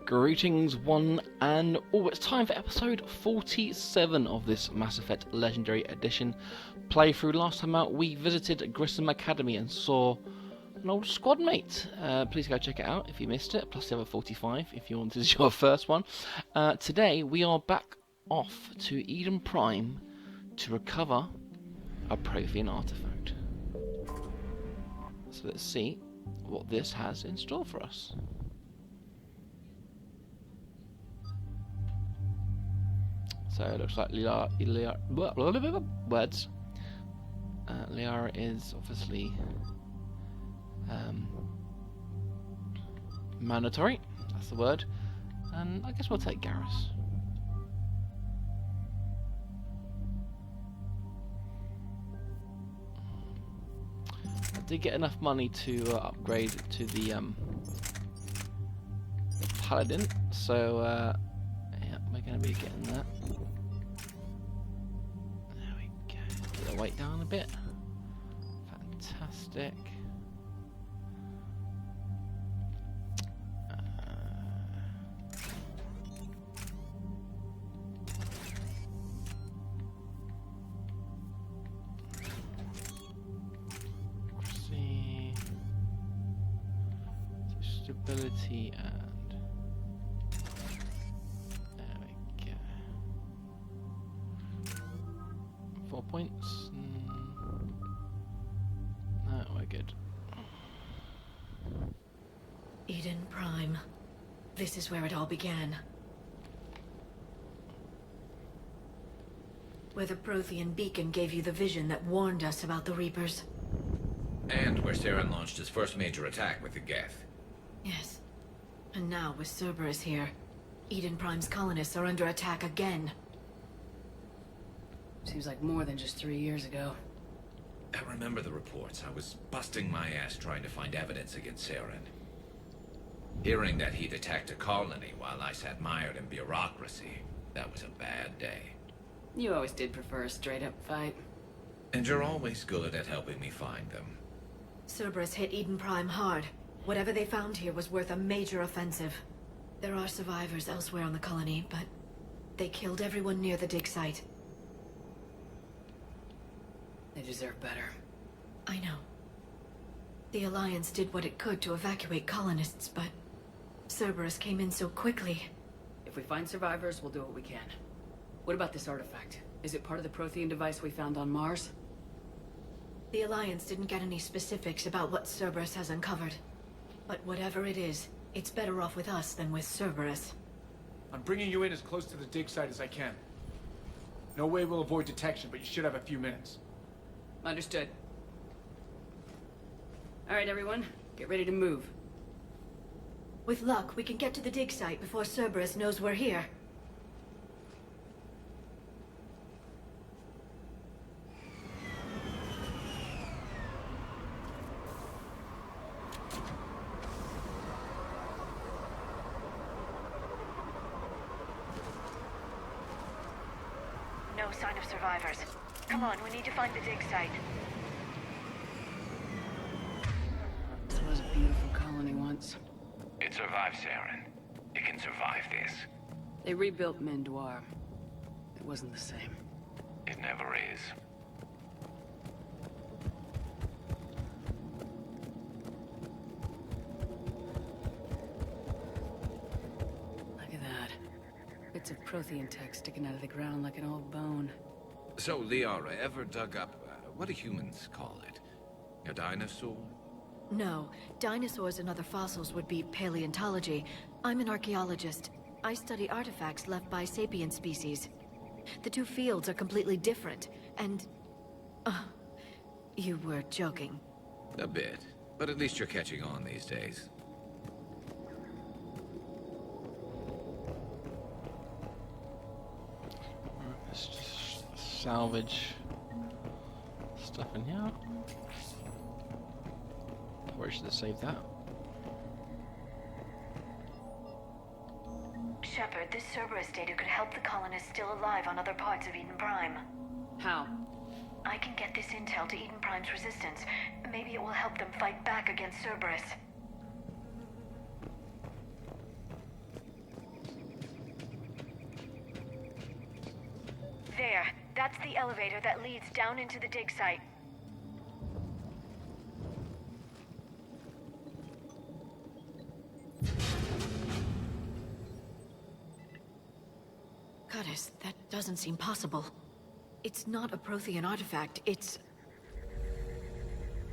Greetings, one and all. It's time for episode 47 of this Mass Effect Legendary Edition playthrough. Last time out, we visited Grissom Academy and saw an old squad mate. Please go check it out if you missed it, plus the other 45 if you wanted your first one. Today, we are back off to Eden Prime to recover a Prothean Artefact. So let's see what this has in store for us. So it looks like Liara is obviously mandatory, that's the word, and I guess we'll take Garrus. I did get enough money to upgrade to the Paladin, so yeah, we're going to be getting that. There we go. Get the weight down a bit. Fantastic. See. Stability and there we go. 4 points. No, we're good. Eden Prime. This is where it all began. Where the Prothean beacon gave you the vision that warned us about the Reapers. And where Saren launched his first major attack with the Geth. Yes. And now with Cerberus here, Eden Prime's colonists are under attack again. Seems like more than just 3 years ago. I remember the reports. I was busting my ass trying to find evidence against Saren. Hearing that he'd attacked a colony while I sat mired in bureaucracy, that was a bad day. You always did prefer a straight-up fight. And you're always good at helping me find them. Cerberus hit Eden Prime hard. Whatever they found here was worth a major offensive. There are survivors elsewhere on the colony, but they killed everyone near the dig site. They deserve better. I know. The Alliance did what it could to evacuate colonists, but Cerberus came in so quickly. If we find survivors, we'll do what we can. What about this artifact? Is it part of the Prothean device we found on Mars? The Alliance didn't get any specifics about what Cerberus has uncovered. But whatever it is, it's better off with us than with Cerberus. I'm bringing you in as close to the dig site as I can. No way we'll avoid detection, but you should have a few minutes. Understood. Alright, everyone. Get ready to move. With luck, we can get to the dig site before Cerberus knows we're here. No sign of survivors. Come on, we need to find the dig site. This was a beautiful colony once. It survived Saren. It can survive this. They rebuilt Mendoir. It wasn't the same. It never is. Look at that. Bits of Prothean tech sticking out of the ground like an old bone. So, Liara, ever dug up, what do humans call it? A dinosaur? No, dinosaurs and other fossils would be paleontology. I'm an archaeologist. I study artifacts left by sapient species. The two fields are completely different, and... you were joking. A bit. But at least you're catching on these days. Let's just salvage stuff in here. Where should I save that? Shepard, this Cerberus data could help the colonists still alive on other parts of Eden Prime. How? I can get this intel to Eden Prime's resistance. Maybe it will help them fight back against Cerberus. That's the elevator that leads down into the dig site. Goddess, that doesn't seem possible. It's not a Prothean artifact, it's...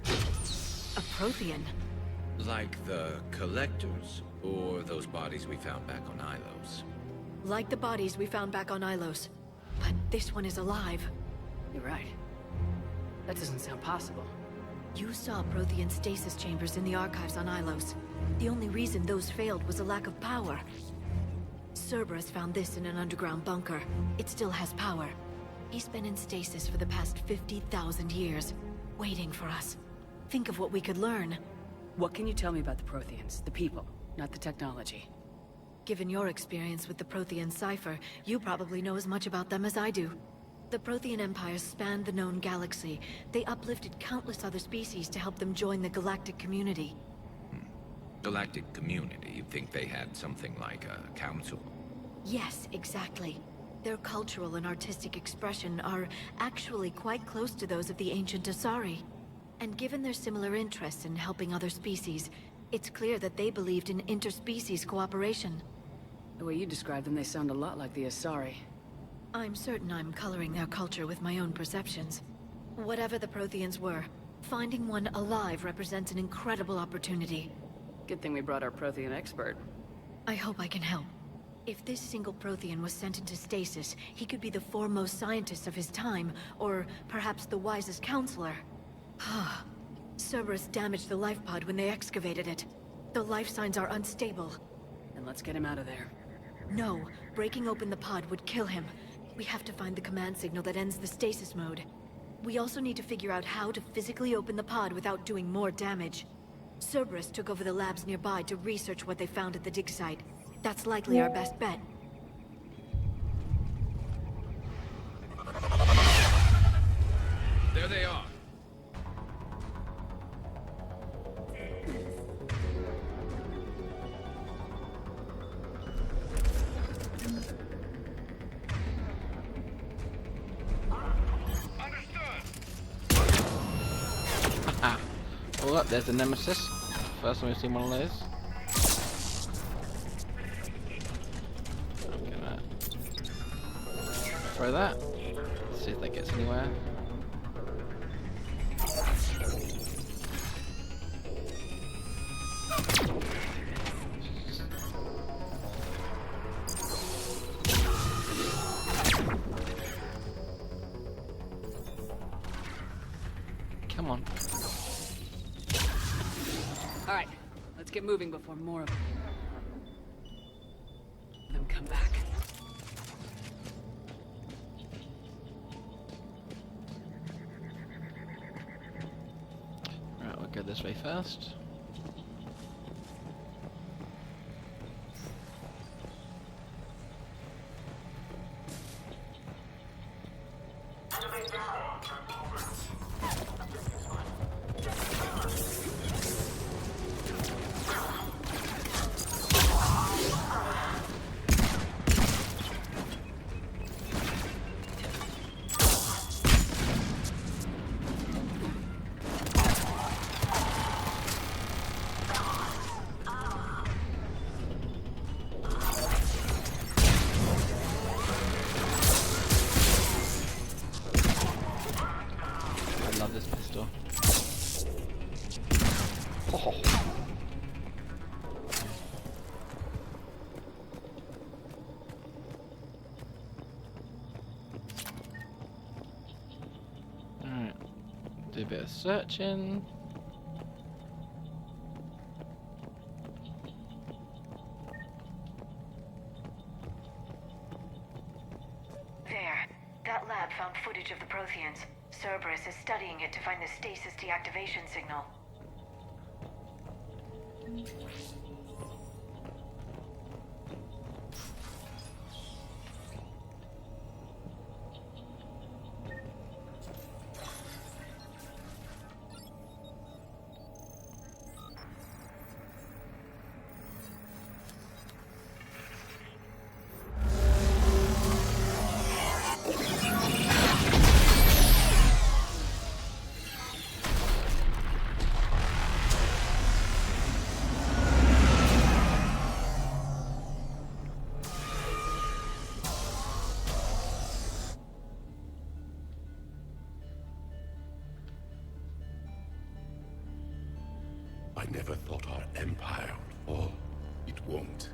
a Prothean. Like the Collectors, or those bodies we found back on Ilos. Like the bodies we found back on Ilos. But this one is alive. You're right. That doesn't sound possible. You saw Prothean stasis chambers in the archives on Ilos. The only reason those failed was a lack of power. Cerberus found this in an underground bunker. It still has power. He's been in stasis for the past 50,000 years, waiting for us. Think of what we could learn. What can you tell me about the Protheans? The people, not the technology. Given your experience with the Prothean cipher, you probably know as much about them as I do. The Prothean Empire spanned the known galaxy. They uplifted countless other species to help them join the galactic community. Galactic community, you'd think they had something like a council? Yes, exactly. Their cultural and artistic expression are actually quite close to those of the ancient Asari. And given their similar interests in helping other species, it's clear that they believed in interspecies cooperation. The way you describe them, they sound a lot like the Asari. I'm certain I'm coloring their culture with my own perceptions. Whatever the Protheans were, finding one alive represents an incredible opportunity. Good thing we brought our Prothean expert. I hope I can help. If this single Prothean was sent into stasis, he could be the foremost scientist of his time, or perhaps the wisest counselor. Cerberus damaged the life pod when they excavated it. The life signs are unstable. Then let's get him out of there. No, breaking open the pod would kill him. We have to find the command signal that ends the stasis mode. We also need to figure out how to physically open the pod without doing more damage. Cerberus took over the labs nearby to research what they found at the dig site. That's likely our best bet. There they are. Oh, look, there's the Nemesis. First time we've seen one of those. I'm gonna throw that. See if that gets anywhere. Come on. Alright, let's get moving before more of them come back. Right, we'll go this way first. Do a bit of searching. There. That lab found footage of the Protheans. Cerberus is studying it to find the stasis deactivation signal. I never thought our empire would fall. It won't.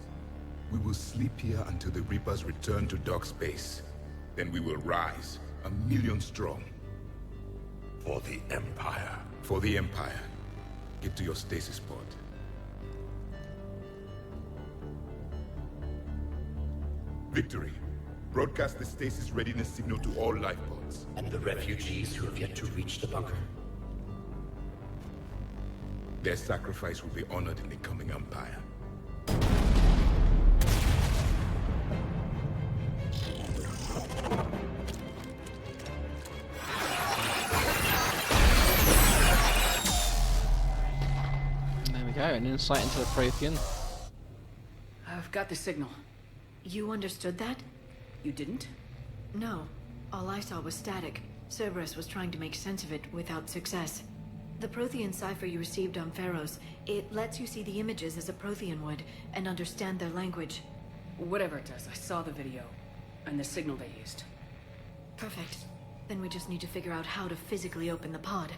We will sleep here until the Reapers return to dark space. Then we will rise, 1,000,000 strong. For the empire. For the Empire. Get to your stasis pod. Victory. Broadcast the stasis readiness signal to all life pods. And the refugees who have yet to reach the bunker. Their sacrifice will be honored in the coming Empire. There we go, an insight into the Prothean. I've got the signal. You understood that? You didn't? No. All I saw was static. Cerberus was trying to make sense of it without success. The Prothean cipher you received on Pharaohs, it lets you see the images as a Prothean would, and understand their language. Whatever it does, I saw the video. And the signal they used. Perfect. Then we just need to figure out how to physically open the pod.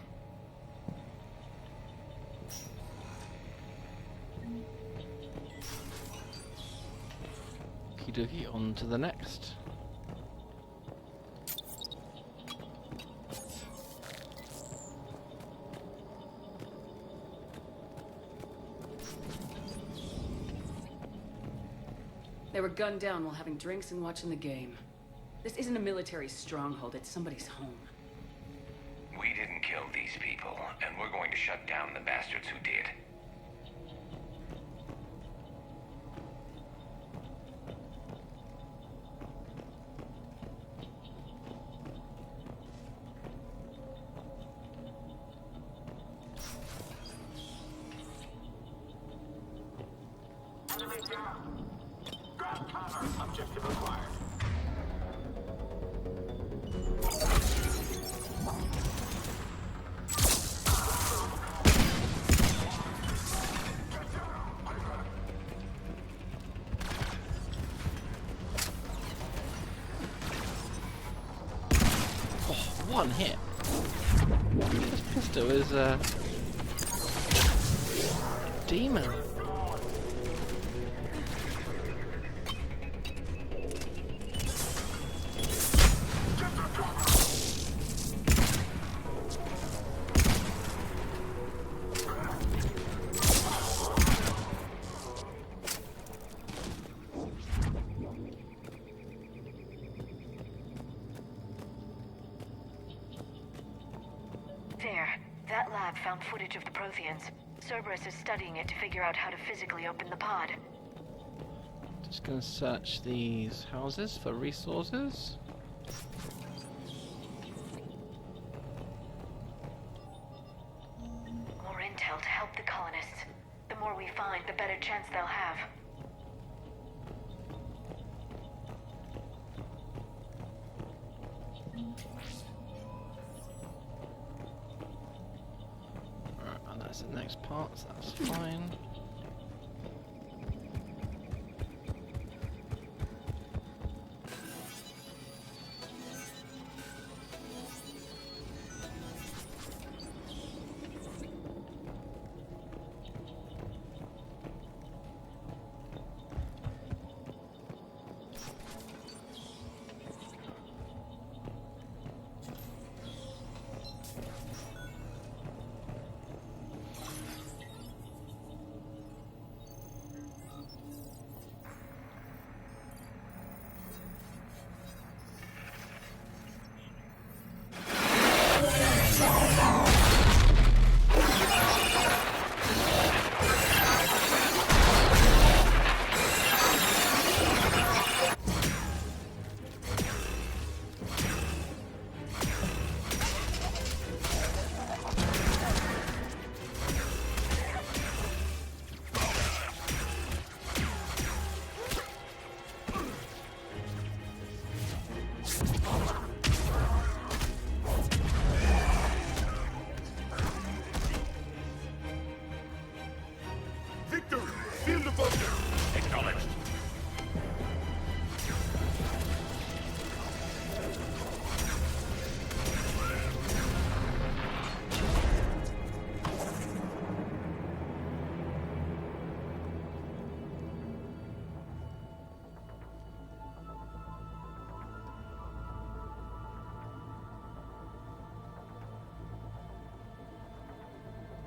Okie dokie, on to the next. They were gunned down while having drinks and watching the game. This isn't a military stronghold, it's somebody's home. We didn't kill these people, and we're going to shut down the bastards who did. Objective acquired. Oh, one hit. This pistol is a demon. There. That lab found footage of the Protheans. Cerberus is studying it to figure out how to physically open the pod. Just gonna search these houses for resources. More intel to help the colonists. The more we find, the better chance they'll have. Alright, and that's the next part, so that's fine.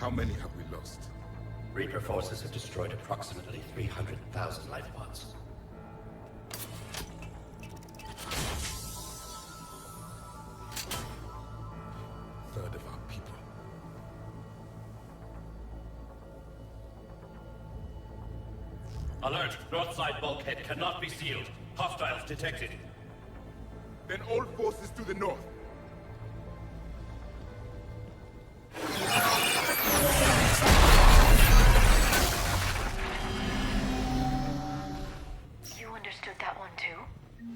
How many have we lost? Reaper forces have destroyed approximately 300,000 life pods. Third of our people. Alert! North side bulkhead cannot be sealed. Hostiles detected. Then all forces to the north. You understood that one too?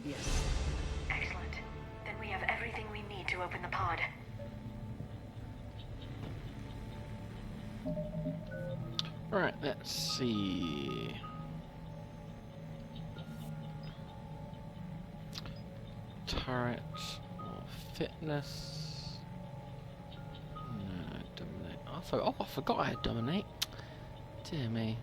Yes. Excellent. Then we have everything we need to open the pod. Right, let's see. Turret or fitness? No, dominate. I forgot I had dominate. Dear me.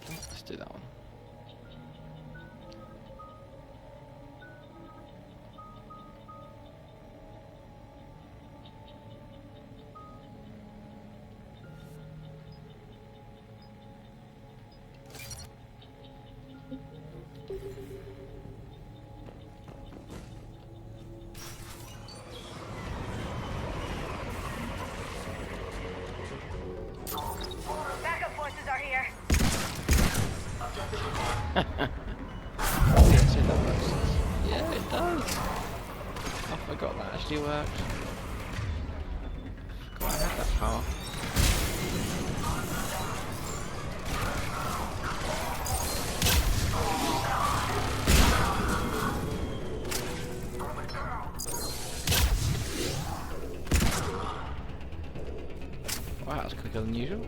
Let's do that one. Backup forces are here. Yeah, it does. I forgot that actually worked. Forgot I had that power. Wow, that's quicker than usual.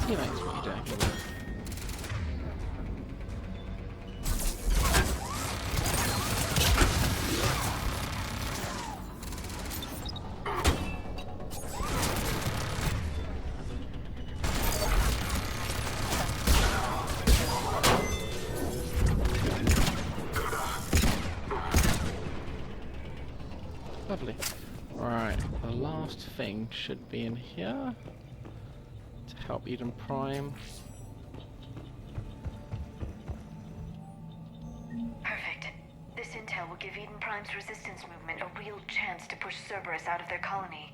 Teammates, what are you doing? Lovely. Right, the last thing should be in here. To help Eden Prime. Perfect. This intel will give Eden Prime's resistance movement a real chance to push Cerberus out of their colony.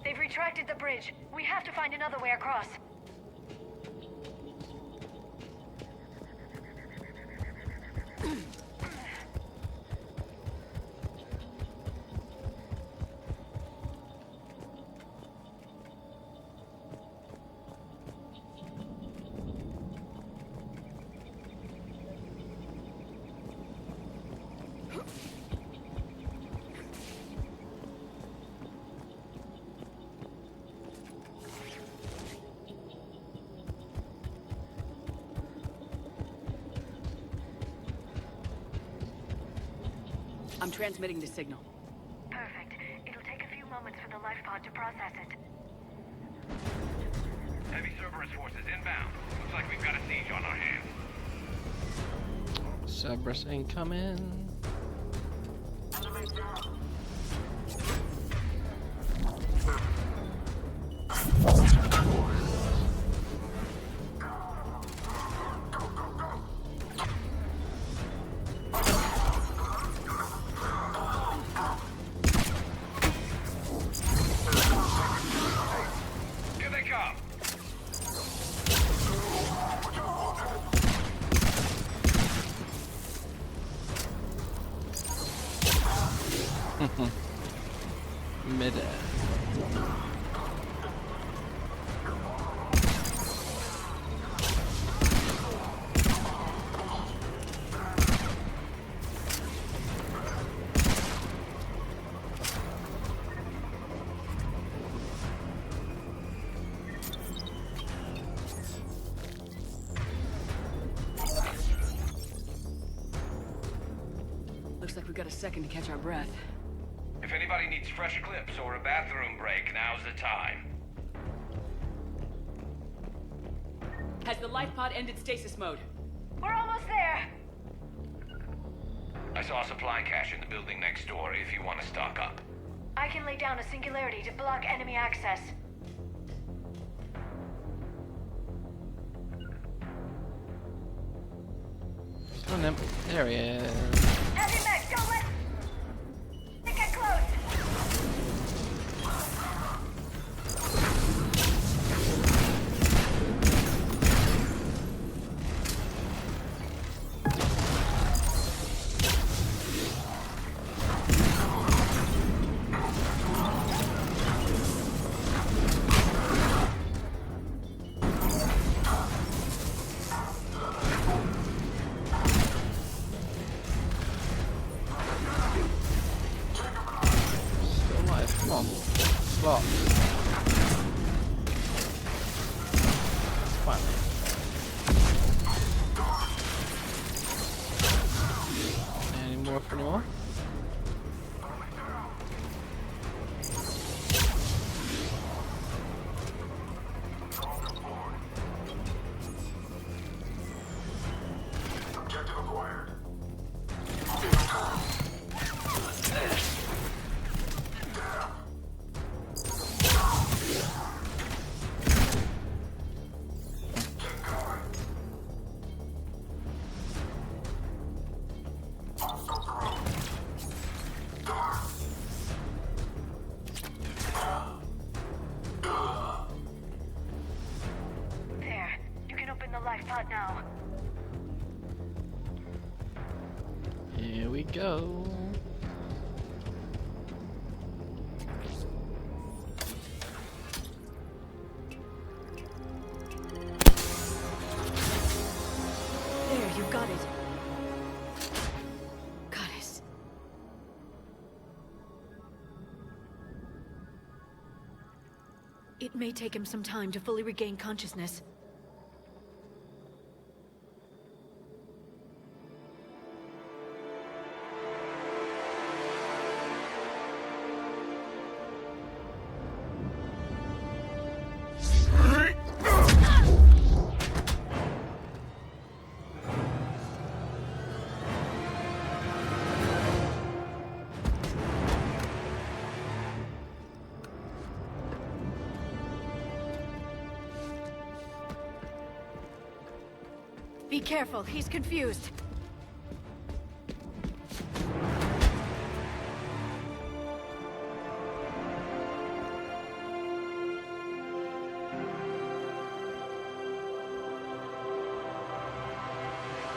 They've retracted the bridge. We have to find another way across. I'm transmitting the signal. Perfect. It'll take a few moments for the life pod to process it. Heavy Cerberus forces inbound. Looks like we've got a siege on our hands. Cerberus incoming. midair. Looks like we've got a second to catch our breath. If anybody needs fresh clips or a bathroom break, now's the time. Has the life pod ended stasis mode? We're almost there. I saw a supply cache in the building next door if you want to stock up. I can lay down a singularity to block enemy access. Come on then. There he is. Heavy mech, don't let it get close. Come on. Slot. Fine. Any more for anymore? Objective acquired. There. You can open the life pod now. Here we go. There, you got it. Goddess. It may take him some time to fully regain consciousness. Be careful, he's confused.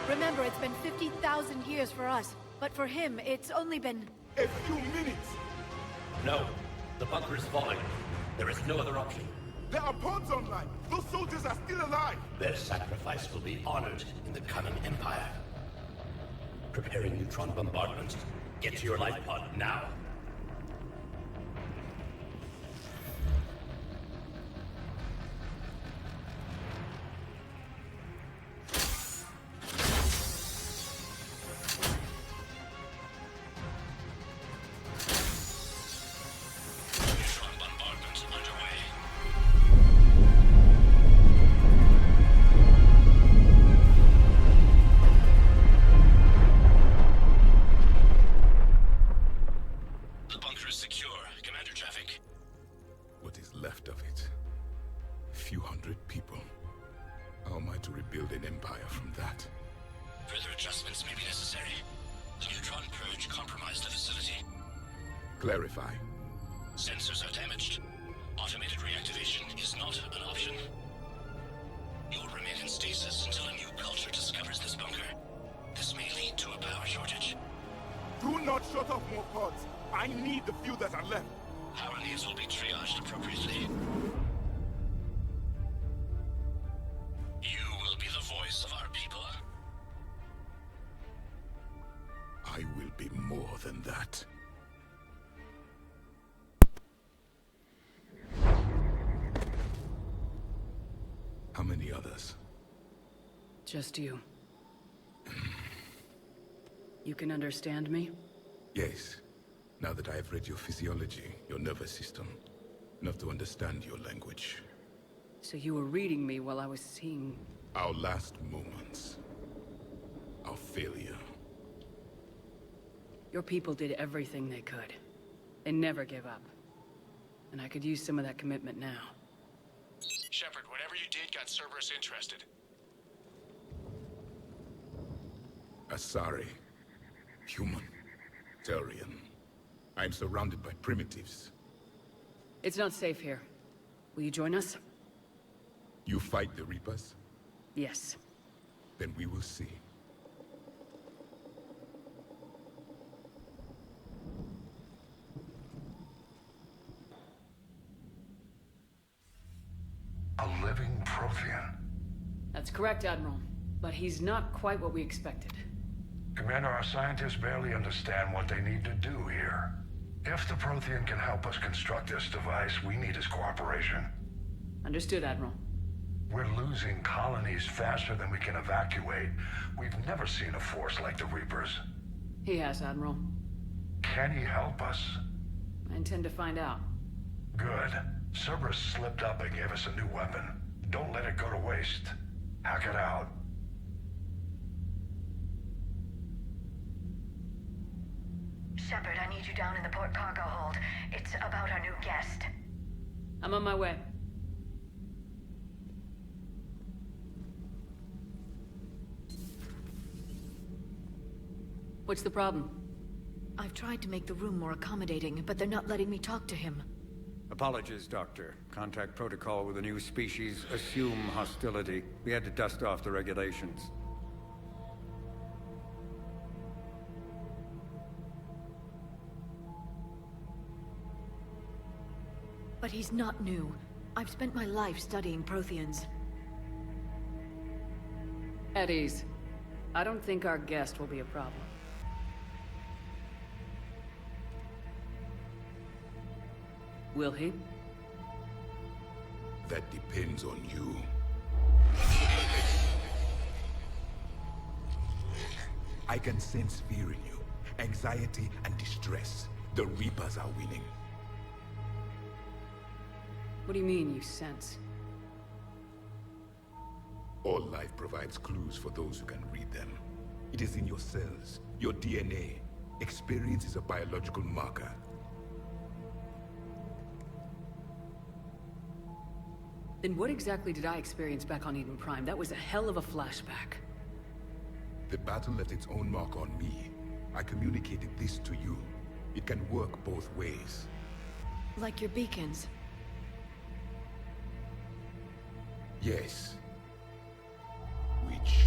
Remember, it's been 50,000 years for us, but for him, it's only been... A few minutes. No. The bunker is falling. There is no other option. There are pods online. Those soldiers are still alive. Their sacrifice will be honored in the coming Empire. Preparing neutron bombardment. Get to your life pod now. Neutron bombardment underway. The bunker is secure. Commander traffic. What is left of it? A few hundred people. How am I to rebuild an empire from that? Further adjustments may be necessary. The neutron purge compromised the facility. Clarify. Sensors are damaged. Automated reactivation is not an option. You will remain in stasis until a new culture discovers this bunker. This may lead to a power shortage. Do not shut off more pods. I need the few that are left. How Protheans will be triaged appropriately. You will be the voice of our people. I will be more than that. How many others? Just you. You can understand me? Yes. Now that I have read your physiology, your nervous system, enough to understand your language. So you were reading me while I was seeing... Our last moments. Our failure. Your people did everything they could. They never gave up. And I could use some of that commitment now. Shepard, whatever you did got Cerberus interested. Asari. Human. Turian. I'm surrounded by primitives. It's not safe here. Will you join us? You fight the Reapers? Yes. Then we will see. A living Prothean. That's correct, Admiral. But he's not quite what we expected. Commander, our scientists barely understand what they need to do here. If the Prothean can help us construct this device, we need his cooperation. Understood, Admiral. We're losing colonies faster than we can evacuate. We've never seen a force like the Reapers. He has, Admiral. Can he help us? I intend to find out. Good. Cerberus slipped up and gave us a new weapon. Don't let it go to waste. Hack it out. Shepard, I need you down in the port cargo hold. It's about our new guest. I'm on my way. What's the problem? I've tried to make the room more accommodating, but they're not letting me talk to him. Apologies, Doctor. Contact protocol with a new species. Assume hostility. We had to dust off the regulations. But he's not new. I've spent my life studying Protheans. At ease. I don't think our guest will be a problem. Will he? That depends on you. I can sense fear in you, anxiety and distress. The Reapers are winning. What do you mean, you sense? All life provides clues for those who can read them. It is in your cells, your DNA. Experience is a biological marker. Then what exactly did I experience back on Eden Prime? That was a hell of a flashback. The battle left its own mark on me. I communicated this to you. It can work both ways. Like your beacons. Yes. Which...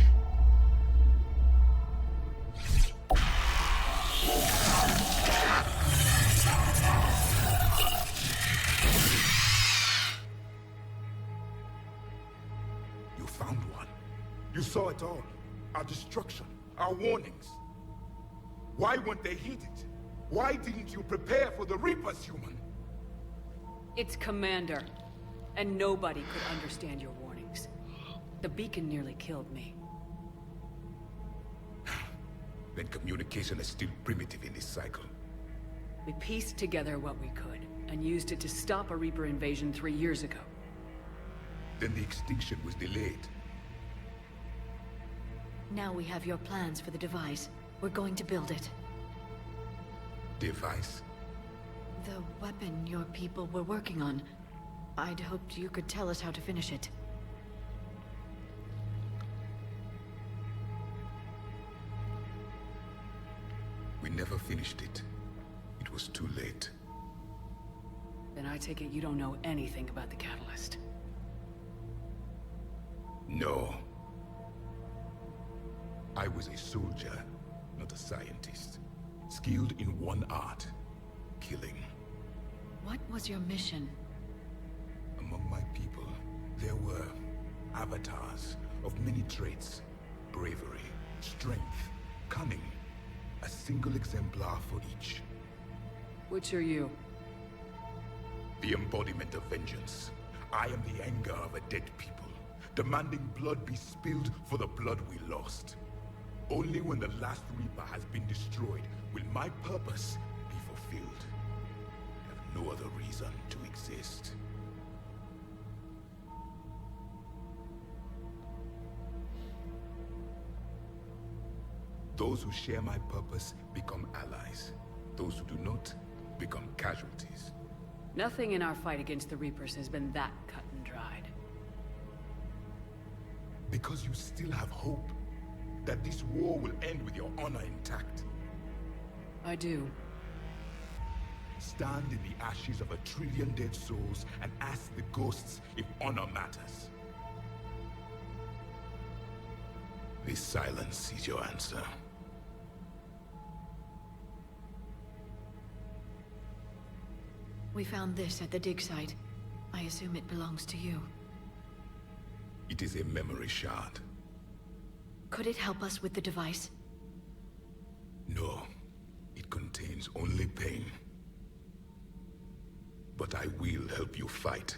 You found one. You saw it all. Our destruction, our warnings. Why weren't they heeded? Why didn't you prepare for the Reapers, human? It's Commander. And nobody could understand your warnings. The beacon nearly killed me. Then communication is still primitive in this cycle. We pieced together what we could, and used it to stop a Reaper invasion 3 years ago. Then the extinction was delayed. Now we have your plans for the device. We're going to build it. Device? The weapon your people were working on. I'd hoped you could tell us how to finish it. We never finished it. It was too late. Then I take it you don't know anything about the catalyst. No. I was a soldier, not a scientist. Skilled in one art, killing. What was your mission? Among my people, there were avatars of many traits. Bravery, strength, cunning. A single exemplar for each. Which are you? The embodiment of vengeance. I am the anger of a dead people, demanding blood be spilled for the blood we lost. Only when the last Reaper has been destroyed will my purpose be fulfilled. I have no other reason to exist. Those who share my purpose become allies. Those who do not become casualties. Nothing in our fight against the Reapers has been that cut and dried. Because you still have hope that this war will end with your honor intact. I do. Stand in the ashes of 1 trillion dead souls and ask the ghosts if honor matters. This silence is your answer. We found this at the dig site. I assume it belongs to you. It is a memory shard. Could it help us with the device? No. It contains only pain. But I will help you fight.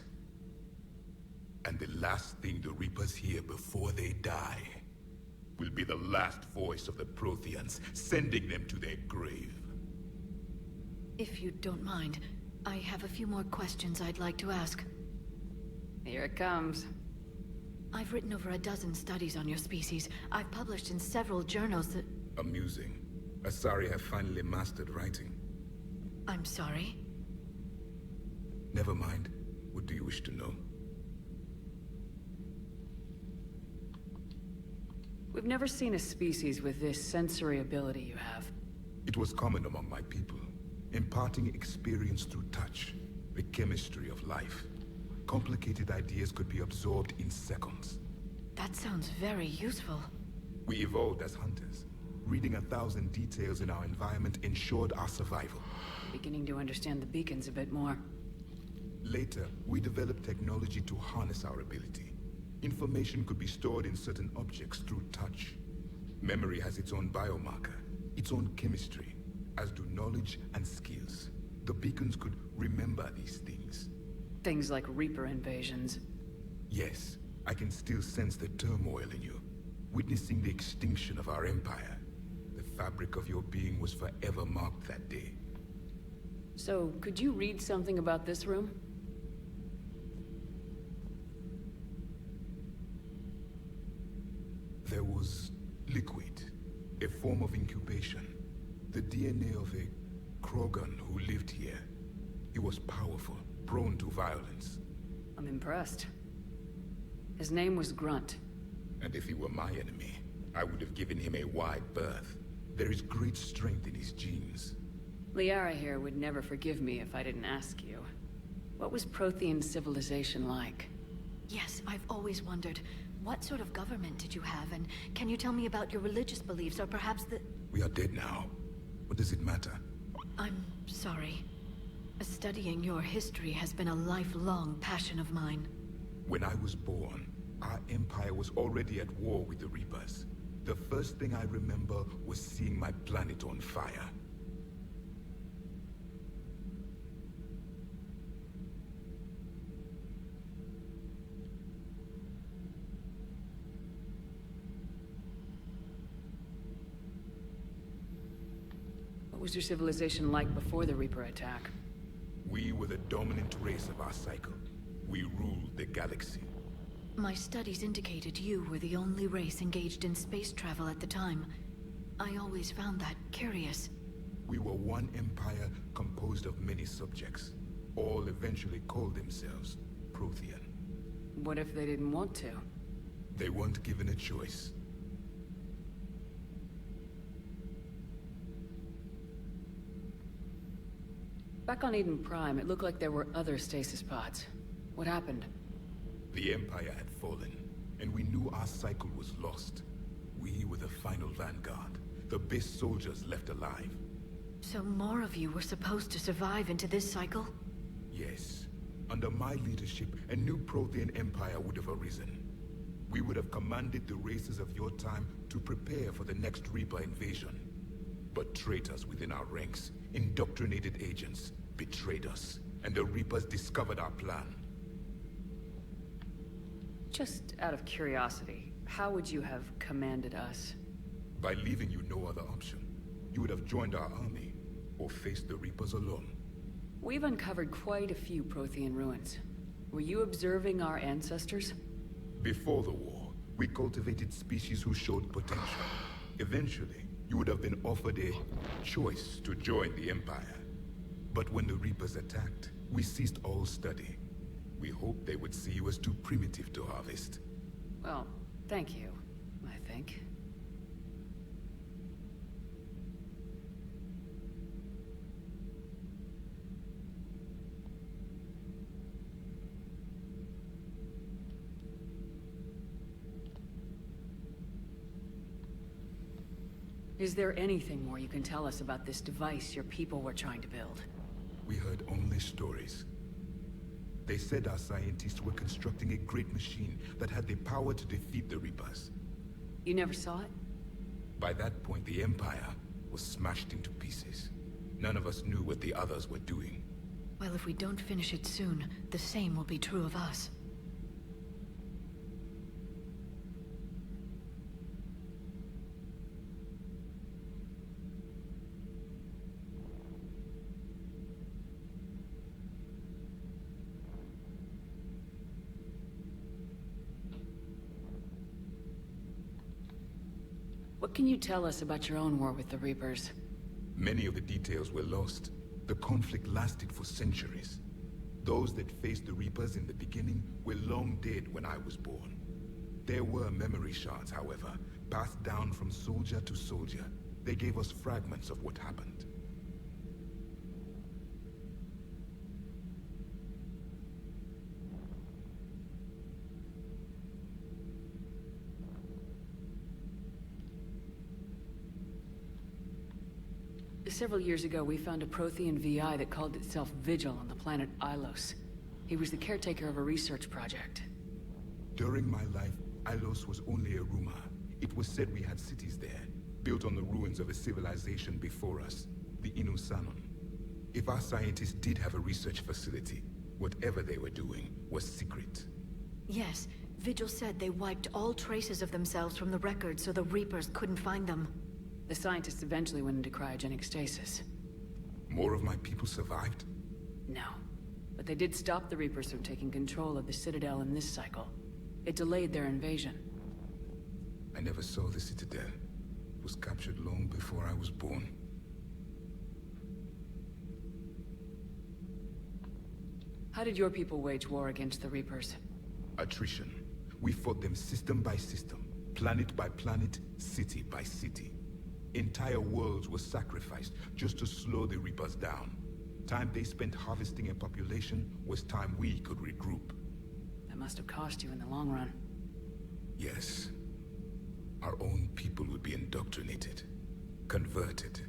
And the last thing the Reapers hear before they die will be the last voice of the Protheans, sending them to their grave. If you don't mind, I have a few more questions I'd like to ask. Here it comes. I've written over a dozen studies on your species. I've published in several journals that... Amusing. Asari have finally mastered writing. I'm sorry? Never mind. What do you wish to know? We've never seen a species with this sensory ability you have. It was common among my people, imparting experience through touch, the chemistry of life. Complicated ideas could be absorbed in seconds. That sounds very useful. We evolved as hunters. Reading 1,000 details in our environment ensured our survival. Beginning to understand the beacons a bit more. Later, we developed technology to harness our ability. Information could be stored in certain objects through touch. Memory has its own biomarker, its own chemistry, as do knowledge and skills. The beacons could remember these things. Things like Reaper invasions. Yes, I can still sense the turmoil in you, witnessing the extinction of our empire. The fabric of your being was forever marked that day. So, could you read something about this room? There was liquid, a form of incubation. The DNA of a Krogan who lived here. He was powerful, prone to violence. I'm impressed. His name was Grunt. And if he were my enemy, I would have given him a wide berth. There is great strength in his genes. Liara here would never forgive me if I didn't ask you. What was Prothean civilization like? Yes, I've always wondered. What sort of government did you have, and can you tell me about your religious beliefs, or perhaps the... We are dead now. What does it matter? I'm sorry. Studying your history has been a lifelong passion of mine. When I was born, our empire was already at war with the Reapers. The first thing I remember was seeing my planet on fire. What was your civilization like before the Reaper attack? We were the dominant race of our cycle. We ruled the galaxy. My studies indicated you were the only race engaged in space travel at the time. I always found that curious. We were one empire composed of many subjects. All eventually called themselves Prothean. What if they didn't want to? They weren't given a choice. Back on Eden Prime, it looked like there were other stasis pods. What happened? The Empire had fallen, and we knew our cycle was lost. We were the final vanguard, the best soldiers left alive. So more of you were supposed to survive into this cycle? Yes. Under my leadership, a new Prothean empire would have arisen. We would have commanded the races of your time to prepare for the next Reaper invasion. But traitors within our ranks, indoctrinated agents, betrayed us, and the Reapers discovered our plan. Just out of curiosity, how would you have commanded us? By leaving you no other option. You would have joined our army, or faced the Reapers alone. We've uncovered quite a few Prothean ruins. Were you observing our ancestors? Before the war, we cultivated species who showed potential. Eventually, you would have been offered a choice to join the Empire. But when the Reapers attacked, we ceased all study. We hoped they would see you as too primitive to harvest. Well, thank you, I think. Is there anything more you can tell us about this device your people were trying to build? We heard only stories. They said our scientists were constructing a great machine that had the power to defeat the Reapers. You never saw it? By that point, the Empire was smashed into pieces. None of us knew what the others were doing. Well, if we don't finish it soon, the same will be true of us. What can you tell us about your own war with the Reapers? Many of the details were lost. The conflict lasted for centuries. Those that faced the Reapers in the beginning were long dead when I was born. There were memory shards, however, passed down from soldier to soldier. They gave us fragments of what happened. Several years ago, we found a Prothean VI that called itself Vigil on the planet Ilos. He was the caretaker of a research project. During my life, Ilos was only a rumor. It was said we had cities there, built on the ruins of a civilization before us, the Inusanon. If our scientists did have a research facility, whatever they were doing was secret. Yes, Vigil said they wiped all traces of themselves from the records so the Reapers couldn't find them. The scientists eventually went into cryogenic stasis. More of my people survived? No. But they did stop the Reapers from taking control of the Citadel in this cycle. It delayed their invasion. I never saw the Citadel. It was captured long before I was born. How did your people wage war against the Reapers? Attrition. We fought them system by system, planet by planet, city by city. Entire worlds were sacrificed just to slow the Reapers down. Time they spent harvesting a population was time we could regroup. That must have cost you in the long run. Yes. Our own people would be indoctrinated, converted,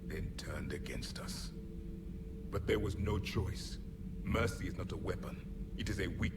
then turned against us. But there was no choice. Mercy is not a weapon. It is a weak